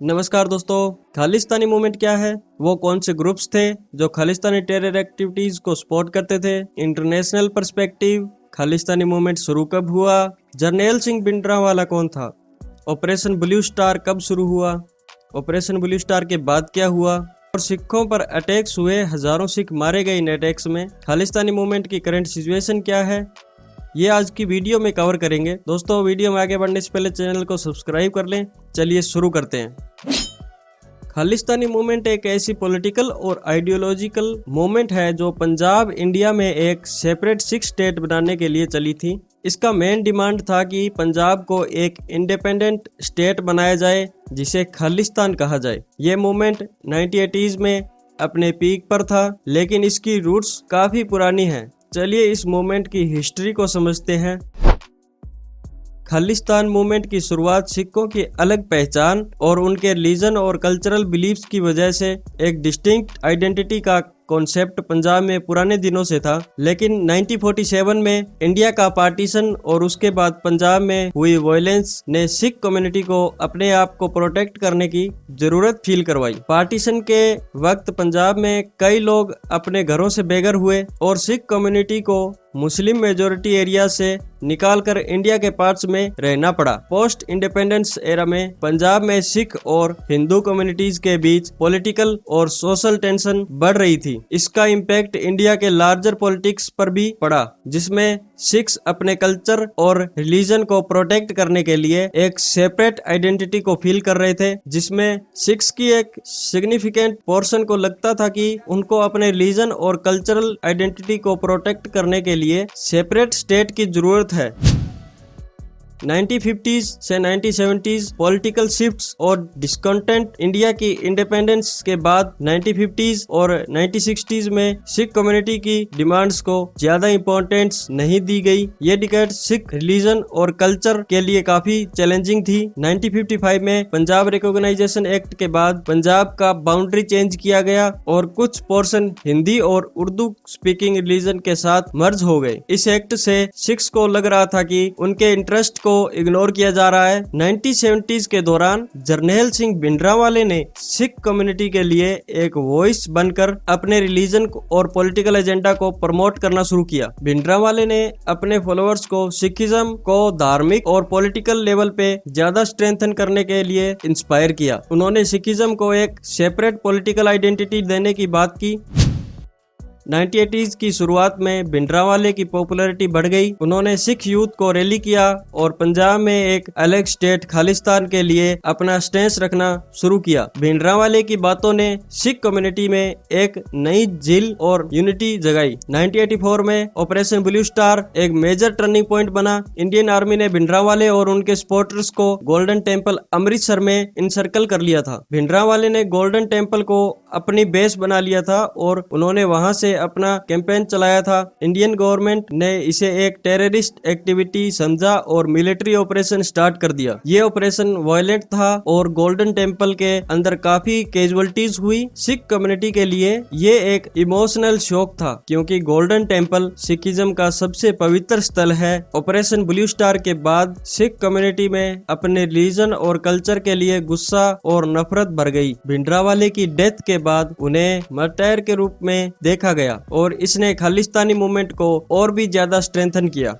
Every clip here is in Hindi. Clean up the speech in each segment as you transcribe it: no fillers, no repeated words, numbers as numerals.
नमस्कार दोस्तों। खालिस्तानी मूवमेंट क्या है, वो कौन से ग्रुप्स थे जो खालिस्तानी टेरर एक्टिविटीज को सपोर्ट करते थे, इंटरनेशनल पर्सपेक्टिव, खालिस्तानी मूवमेंट शुरू कब हुआ, जर्नैल सिंह भिंडरांवाला कौन था, ऑपरेशन ब्लू स्टार कब शुरू हुआ, ऑपरेशन ब्लू स्टार के बाद क्या हुआ और सिखों पर अटैक्स हुए, हजारों सिख मारे गए इन अटैक्स में। खालिस्तानी मूवमेंट की करंट सिचुएशन क्या है, ये आज की वीडियो में कवर करेंगे। दोस्तों, वीडियो में आगे बढ़ने से पहले चैनल को सब्सक्राइब कर लें। चलिए शुरू करते हैं। खालिस्तानी मूवमेंट एक ऐसी पॉलिटिकल और आइडियोलॉजिकल मूवमेंट है जो पंजाब इंडिया में एक सेपरेट सिख स्टेट बनाने के लिए चली थी। इसका मेन डिमांड था कि पंजाब को एक इंडिपेंडेंट स्टेट बनाया जाए जिसे खालिस्तान कहा जाए। ये मूवमेंट 1980s में अपने पीक पर था, लेकिन इसकी रूट्स काफी पुरानी है। चलिए इस मूवमेंट की हिस्ट्री को समझते हैं। खालिस्तान मूवमेंट की शुरुआत सिखों की अलग पहचान और उनके रिलीजन और कल्चरल बिलीफ्स की वजह से एक डिस्टिंक्ट आइडेंटिटी का कॉन्सेप्ट पंजाब में पुराने दिनों से था, लेकिन 1947 में इंडिया का पार्टीशन और उसके बाद पंजाब में हुई वायलेंस ने सिख कम्युनिटी को अपने आप को प्रोटेक्ट करने की जरूरत फील करवाई। पार्टीशन के वक्त पंजाब में कई लोग अपने घरों से बेघर हुए और सिख कम्युनिटी को मुस्लिम मेजोरिटी एरिया से निकालकर इंडिया के पार्ट्स में रहना पड़ा। पोस्ट इंडिपेंडेंस एरा में पंजाब में सिख और हिंदू कम्युनिटीज के बीच पॉलिटिकल और सोशल टेंशन बढ़ रही थी। इसका इम्पैक्ट इंडिया के लार्जर पॉलिटिक्स पर भी पड़ा, जिसमें सिख्स अपने कल्चर और रिलीजन को प्रोटेक्ट करने के लिए एक सेपरेट आइडेंटिटी को फील कर रहे थे, जिसमें सिख्स की एक सिग्निफिकेंट पोर्शन को लगता था कि उनको अपने रिलीजन और कल्चरल आइडेंटिटी को प्रोटेक्ट करने के लिए सेपरेट स्टेट की जरूरत है। 1950s से 1970s पॉलिटिकल शिफ्ट्स और डिस्कंटेंट इंडिया की इंडिपेंडेंस के बाद 1950s और 1960s में सिख कम्युनिटी की डिमांड्स को ज्यादा इंपॉर्टेंस नहीं दी गई। ये डिकेड सिख रिलीजन और कल्चर के लिए काफी चैलेंजिंग थी। 1955 में पंजाब रिकॉग्नाइजेशन एक्ट के बाद पंजाब का बाउंड्री चेंज किया गया और कुछ पोर्शन हिंदी और उर्दू स्पीकिंग रिलीजन के साथ मर्ज हो गए। इस एक्ट से सिख्स को लग रहा था कि उनके इंटरेस्ट को इग्नोर किया जा रहा है। 1970s के दौरान जर्नैल सिंह भिंडरांवाले ने सिख कम्युनिटी के लिए एक वॉइस बनकर अपने रिलीजन और पॉलिटिकल एजेंडा को प्रमोट करना शुरू किया। भिंडरांवाले ने अपने फॉलोअर्स को सिखिज्म को धार्मिक और पॉलिटिकल लेवल पे ज्यादा स्ट्रेंथन करने के लिए इंस्पायर किया। उन्होंने सिखिज्म को एक सेपरेट पॉलिटिकल आइडेंटिटी देने की बात की। 1980s की शुरुआत में भिंडरांवाले की पॉपुलैरिटी बढ़ गई। उन्होंने सिख यूथ को रैली किया और पंजाब में एक अलग स्टेट खालिस्तान के लिए अपना स्टैंस रखना शुरू किया। भिंडरांवाले की बातों ने सिख कम्युनिटी में एक नई झील और यूनिटी जगाई। 1984 में ऑपरेशन ब्लू स्टार एक मेजर टर्निंग पॉइंट बना। इंडियन आर्मी ने भिंडरांवाले और उनके सपोर्टर्स को गोल्डन टेम्पल अमृतसर में इनसर्कल कर लिया था। भिंडरांवाले ने गोल्डन टेम्पल को अपनी बेस बना लिया था और उन्होंने वहां से अपना कैंपेन चलाया था। इंडियन गवर्नमेंट ने इसे एक टेररिस्ट एक्टिविटी समझा और मिलिट्री ऑपरेशन स्टार्ट कर दिया। ये ऑपरेशन वायलेंट था और गोल्डन टेम्पल के अंदर काफी कैजुअलिटीज हुई। सिख कम्युनिटी के लिए ये एक इमोशनल शॉक था, क्योंकि गोल्डन टेम्पल सिखिज्म का सबसे पवित्र स्थल है। ऑपरेशन ब्लू स्टार के बाद सिख कम्युनिटी में अपने रिलीजन और कल्चर के लिए गुस्सा और नफरत भर गई। भिंडरांवाले की डेथ के बाद उन्हें मार्टायर के रूप में देखा गया और इसने खालिस्तानी मूवमेंट को और भी ज्यादा स्ट्रेंथन किया।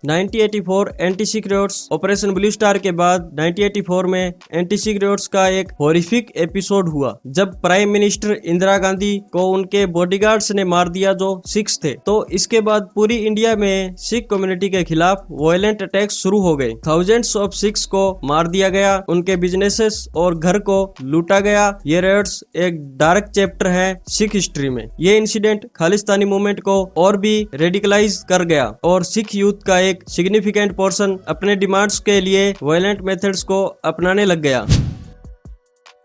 1984 anti secures operation blue star के बाद 1984 में एंटी सिक्योर्स का एक हॉरिफिक एपिसोड हुआ, जब प्राइम मिनिस्टर इंदिरा गांधी को उनके बॉडीगार्ड्स ने मार दिया जो सिख्स थे। तो इसके बाद पूरी इंडिया में सिख कम्युनिटी के खिलाफ वायलेंट अटैक्स शुरू हो गए। थाउजेंड्स ऑफ सिख्स को मार दिया गया, उनके बिजनेसेस और घर को लूटा गया। ये रेड्स एक डार्क चैप्टर है सिख हिस्ट्री में। ये इंसिडेंट खालिस्तानी मूवमेंट को और भी रेडिकलाइज कर गया और सिख यूथ का एक सिग्निफिकेंट पोर्शन अपने डिमांड्स के लिए वायलेंट मेथड्स को अपनाने लग गया।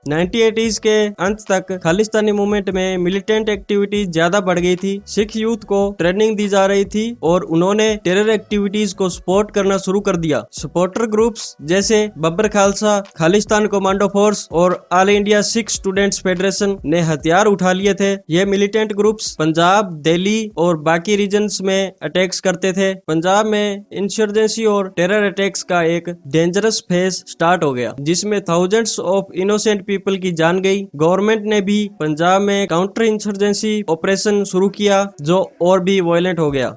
1980s के अंत तक खालिस्तानी मूवमेंट में मिलिटेंट एक्टिविटीज ज्यादा बढ़ गई थी। सिख यूथ को ट्रेनिंग दी जा रही थी और उन्होंने टेरर एक्टिविटीज को सपोर्ट करना शुरू कर दिया। सपोर्टर ग्रुप्स जैसे बब्बर खालसा, खालिस्तान कमांडो फोर्स और all India Sikh students federation ने हथियार उठा लिए थे। ये मिलिटेंट ग्रुप्स पंजाब, दिल्ली और बाकी रीजन्स में अटैक्स करते थे। पंजाब में इंसर्जेंसी और टेरर अटैक्स का एक डेंजरस फेज स्टार्ट हो गया, जिसमें थाउजेंड्स ऑफ इनोसेंट पीपल की जान गई। गवर्नमेंट ने भी पंजाब में काउंटर इंसर्जेंसी ऑपरेशन शुरू किया, जो और भी वायलेंट हो गया।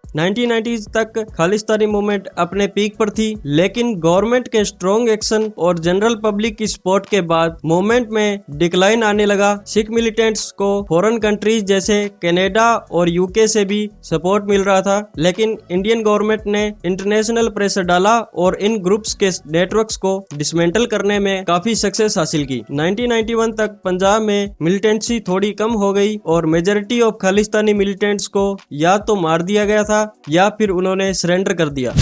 1990s तक खालिस्तानी मूवमेंट अपने पीक पर थी, लेकिन गवर्नमेंट के स्ट्रॉन्ग एक्शन और जनरल पब्लिक की सपोर्ट के बाद मूवमेंट में डिक्लाइन आने लगा। सिख मिलिटेंट्स को फॉरेन कंट्रीज जैसे कनाडा और यूके से भी सपोर्ट मिल रहा था, लेकिन इंडियन गवर्नमेंट ने इंटरनेशनल प्रेशर डाला और इन ग्रुप्स के नेटवर्क्स को डिसमेंटल करने में काफी सक्सेस हासिल की। 1991 तक पंजाब में मिलिटेंसी थोड़ी कम हो गई और मेजॉरिटी ऑफ खालिस्तानी मिलिटेंट्स को या तो मार दिया गया था या फिर उन्होंने सरेंडर कर दिया।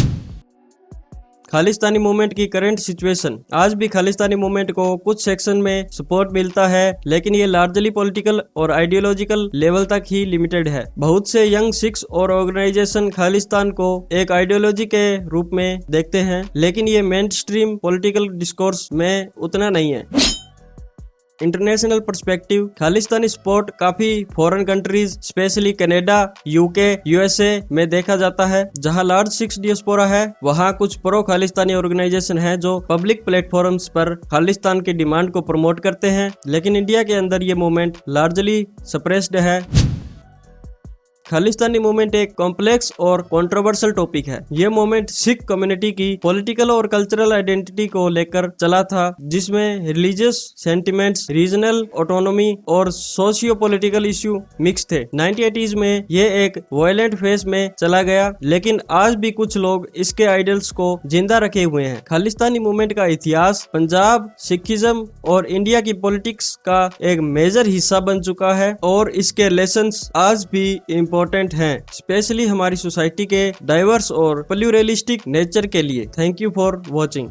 खालिस्तानी मूवमेंट की करंट सिचुएशन। आज भी खालिस्तानी मूवमेंट को कुछ सेक्शन में सपोर्ट मिलता है, लेकिन ये लार्जली पॉलिटिकल और आइडियोलॉजिकल लेवल तक ही लिमिटेड है। बहुत से यंग सिख्स और ऑर्गेनाइजेशन खालिस्तान को एक आइडियोलॉजी के रूप में देखते हैं, लेकिन ये मेन स्ट्रीम पॉलिटिकल डिस्कोर्स में उतना नहीं है। International perspective. खालिस्तानी सपोर्ट काफी foreign countries specially Canada, UK, USA में देखा जाता है। जहां लार्ज सिख डियास्पोरा है, वहां कुछ प्रो खालिस्तानी ऑर्गेनाइजेशन है जो पब्लिक प्लेटफॉर्म्स पर खालिस्तान की डिमांड को प्रमोट करते हैं, लेकिन इंडिया के अंदर ये मूवमेंट लार्जली सप्रेस्ड है। खालिस्तानी मूवमेंट एक कॉम्प्लेक्स और कंट्रोवर्शियल टॉपिक है। ये मूवमेंट सिख कम्युनिटी की पॉलिटिकल और कल्चरल आइडेंटिटी को लेकर चला था, जिसमें रिलीजियस सेंटिमेंट्स, रीजनल ऑटोनॉमी और सोशियो पॉलिटिकल इश्यू मिक्स थे। 1980s में ये एक वायलेंट फेज में चला गया, लेकिन आज भी कुछ लोग इसके आइडल्स को जिंदा रखे हुए हैं। खालिस्तानी मूवमेंट का इतिहास पंजाब, सिखिज्म और इंडिया की पॉलिटिक्स का एक मेजर हिस्सा बन चुका है और इसके लेसन्स आज भी इम्पोर्टेंट हैं, स्पेशली हमारी सोसाइटी के डाइवर्स और प्लूरलिस्टिक नेचर के लिए। Thank you for watching.